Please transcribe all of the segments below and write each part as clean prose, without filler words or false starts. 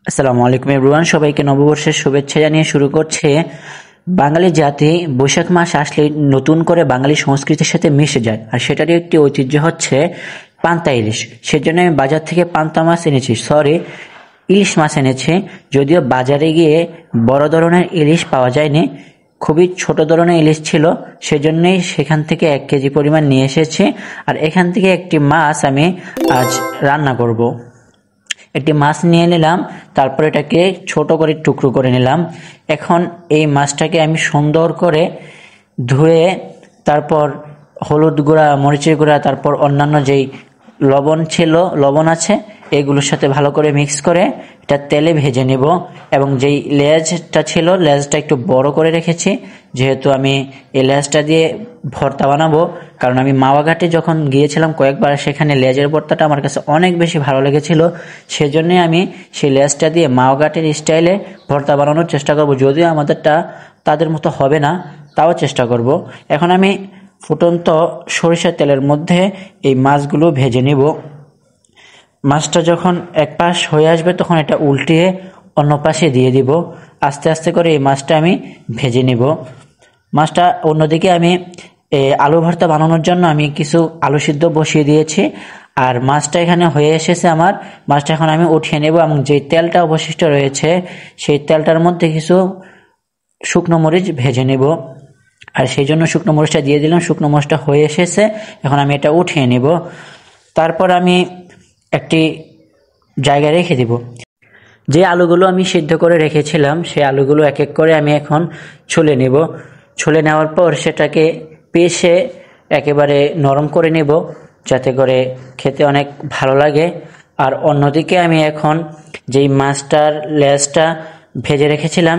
আসসালামু আলাইকুম এভরিওয়ান, সবাইকে নববর্ষের শুভেচ্ছা জানিয়ে শুরু করছে। বাঙালি জাতি বৈশাখ মাস আসলে নতুন করে বাঙালি সংস্কৃতির সাথে মিশে যায়, আর সেটারই একটি ঐতিহ্য হচ্ছে পান্তা ইলিশ। সেজন্য আমি বাজার থেকে পান্তা মাছ এনেছি, ইলিশ মাছ এনেছি। যদিও বাজারে গিয়ে বড় ধরনের ইলিশ পাওয়া যায়নি, খুবই ছোট ধরনের ইলিশ ছিল, সেজন্যই সেখান থেকে 1 কেজি পরিমাণ নিয়ে এসেছি। আর এখান থেকে একটি মাছ আমি আজ রান্না করব। একটি মাছ নিয়ে নিলাম, তারপর এটাকে ছোট করে টুকরো করে নিলাম। এখন এই মাছটাকে আমি সুন্দর করে ধুয়ে, তারপর হলুদ গুঁড়া, মরিচের গুঁড়া, তারপর অন্যান্য যেই লবণ আছে এগুলোর সাথে ভালো করে মিক্স করে এটা তেলে ভেজে নেব। এবং যেই লেজটা একটু বড় করে রেখেছি, যেহেতু আমি এই লেজটা দিয়ে ভর্তা বানাবো। কারণ আমি মাওয়াঘাটে যখন গিয়েছিলাম কয়েকবার, সেখানে লেজের ভর্তাটা আমার কাছে অনেক বেশি ভালো লেগেছিল। সেজন্যই আমি সেই লেজটা দিয়ে মাওয়াঘাটের স্টাইলে ভর্তা বানানোর চেষ্টা করব। যদিও আমাদেরটা তাদের মতো হবে না, তাও চেষ্টা করব। এখন আমি ফুটন্ত সরিষার তেলের মধ্যে এই মাছগুলো ভেজে নেব। মাছটা যখন এক পাশ হয়ে আসবে তখন এটা উল্টিয়ে অন্য পাশে দিয়ে দিব। আস্তে আস্তে করে এই মাছটা আমি ভেজে নেব। মাছটা অন্যদিকে আমি আলু ভর্তা বানানোর জন্য আমি কিছু আলু সিদ্ধ বসিয়ে দিয়েছি। আর মাছটা এখানে হয়ে এসেছে আমার। মাছটা এখন আমি উঠিয়ে নেব, এবং যে তেলটা অবশিষ্ট রয়েছে সেই তেলটার মধ্যে কিছু শুকনো মরিচ ভেজে নেব। আর সেই জন্য শুকনো মরিচটা দিয়ে দিলাম। শুকনো মরিচটা হয়ে এসেছে, এখন আমি এটা উঠিয়ে নেব। তারপর আমি একটি জায়গায় রেখে দিব। যে আলুগুলো আমি সিদ্ধ করে রেখেছিলাম সেই আলুগুলো এক এক করে আমি এখন ছুলে নেব। ছুলে নেওয়ার পর সেটাকে পেষে একেবারে নরম করে নেব, যাতে করে খেতে অনেক ভালো লাগে। আর অন্যদিকে আমি এখন যেই মাছটার লেজটা ভেজে রেখেছিলাম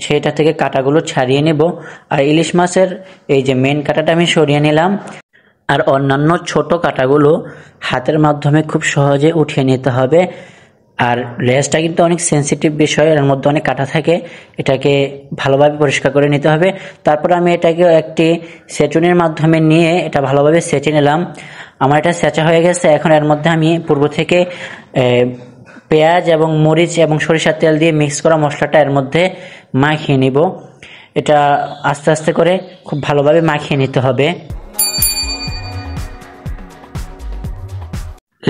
সেটা থেকে কাঁটাগুলো ছাড়িয়ে নেব। আর ইলিশ মাছের এই যে মেন কাঁটাটা আমি সরিয়ে নিলাম। আর অন্যান্য ছোট কাঁটাগুলো হাতের মাধ্যমে খুব সহজে উঠিয়ে নিতে হবে। আর লেজটা কিন্তু অনেক সেন্সিটিভ বিষয়, এর মধ্যে অনেক কাঁটা থাকে, এটাকে ভালোভাবে পরিষ্কার করে নিতে হবে। তারপর আমি এটাকে একটি ছেঁচুনির মাধ্যমে নিয়ে এটা ভালোভাবে ছেঁচে নিলাম। আমার এটা ছেঁচা হয়ে গেছে। এখন এর মধ্যে আমি পূর্ব থেকে পেঁয়াজ এবং মরিচ এবং সরিষার তেল দিয়ে মিক্স করা মশলাটা এর মধ্যে মাখিয়ে নিব। এটা আস্তে আস্তে করে খুব ভালোভাবে মাখিয়ে নিতে হবে।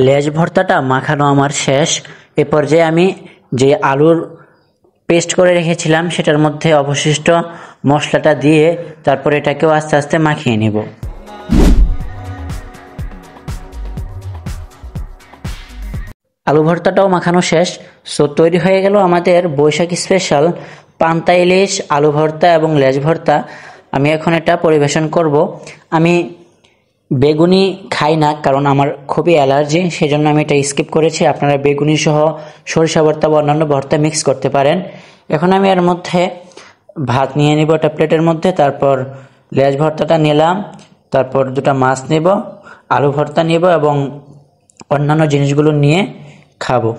লেজ ভর্তাটা মাখানো আমার শেষ। এ পর্যায়ে আমি যে আলুর পেস্ট করে রেখেছিলাম সেটার মধ্যে অবশিষ্ট মশলাটা দিয়ে তারপর এটাকেও আস্তে আস্তে মাখিয়ে নেব। আলু ভর্তাটাও মাখানো শেষ। তৈরি হয়ে গেল আমাদের বৈশাখ স্পেশাল পান্তা ইলিশ, আলু ভর্তা এবং লেজ ভর্তা। আমি এখন এটা পরিবেশন করব। আমি বেগুনি খাই না, কারণ আমার খুবই অ্যালার্জি, সেজন্য আমি এটা স্কিপ করেছি। আপনারা বেগুনি সহ সরিষা ভর্তা বা অন্যান্য ভর্তা মিক্স করতে পারেন। এখন আমি এর মধ্যে ভাত নিয়ে নিব একটা প্লেটের মধ্যে, তারপর লেজ ভর্তাটা নিলাম, তারপর দুটা মাছ নেব, আলু ভর্তা নেব এবং অন্যান্য জিনিসগুলো নিয়ে খাবো।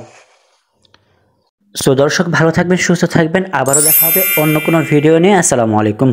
দর্শক, ভালো থাকবেন, সুস্থ থাকবেন। আবারও দেখা হবে অন্য কোনো ভিডিও নিয়ে। আসসালামু আলাইকুম।